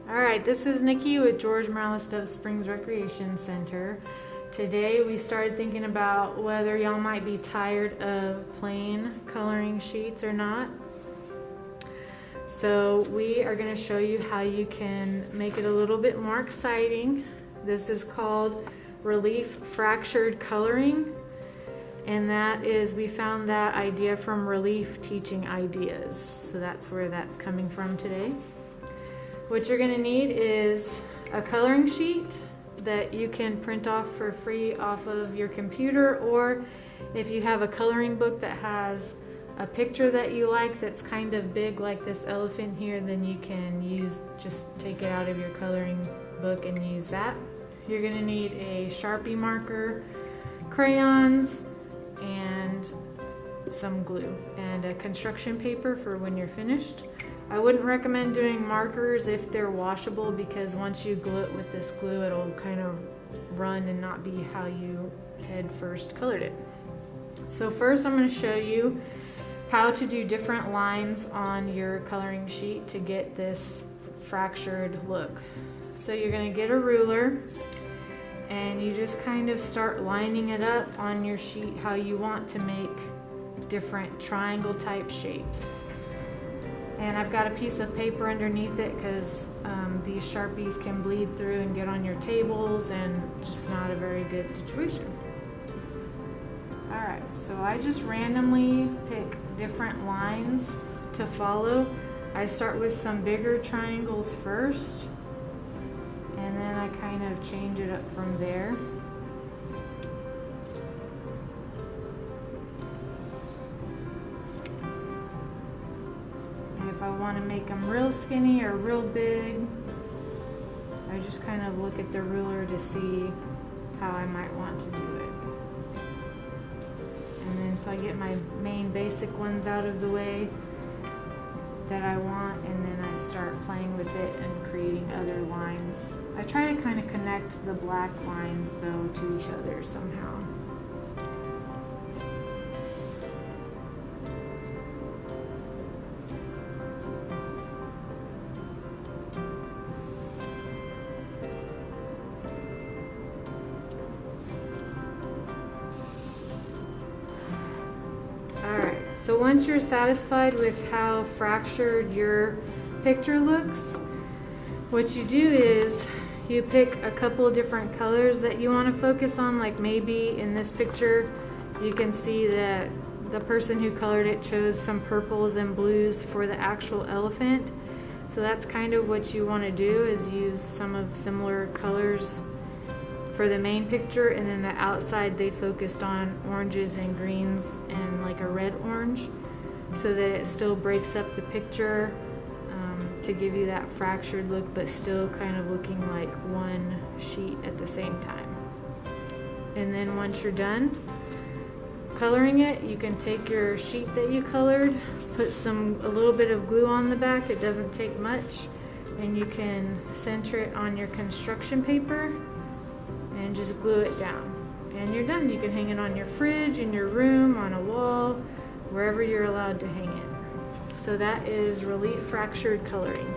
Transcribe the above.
Alright, this is Nikki with George Morales Dove Springs Recreation Center. Today we started thinking about whether y'all might be tired of plain coloring sheets or not. So we are going to show you how you can make it a little bit more exciting. This is called relief fractured coloring, and that is, we found that idea from Relief Teaching Ideas. So that's where that's coming from today. What you're going to need is a coloring sheet that you can print off for free off of your computer, or if you have a coloring book that has a picture that you like that's kind of big like this elephant here, then you can just take it out of your coloring book and use that. You're going to need a Sharpie marker, crayons, and some glue, and a construction paper for when you're finished. I wouldn't recommend doing markers if they're washable, because once you glue it with this glue, it'll kind of run and not be how you had first colored it. So first I'm going to show you how to do different lines on your coloring sheet to get this fractured look. So you're going to get a ruler and you just kind of start lining it up on your sheet how you want to make different triangle type shapes. And I've got a piece of paper underneath it because these Sharpies can bleed through and get on your tables, and just not a very good situation. Alright, so I just randomly pick different lines to follow. I start with some bigger triangles first, and then I kind of change it up from there. If I want to make them real skinny or real big, I just kind of look at the ruler to see how I might want to do it. And then so I get my main basic ones out of the way that I want, and then I start playing with it and creating other lines. I try to kind of connect the black lines though to each other somehow. So once you're satisfied with how fractured your picture looks, what you do is you pick a couple different colors that you want to focus on. Like maybe in this picture you can see that the person who colored it chose some purples and blues for the actual elephant. So that's kind of what you want to do, is use some of similar colors for the main picture, and then the outside they focused on oranges and greens and like a red orange, so that it still breaks up the picture to give you that fractured look, but still kind of looking like one sheet at the same time. And then once you're done coloring it, you can take your sheet that you colored, put a little bit of glue on the back, it doesn't take much, and you can center it on your construction paper and just glue it down. And you're done. You can hang it on your fridge, in your room, on a wall, wherever you're allowed to hang it. So that is relief fractured coloring.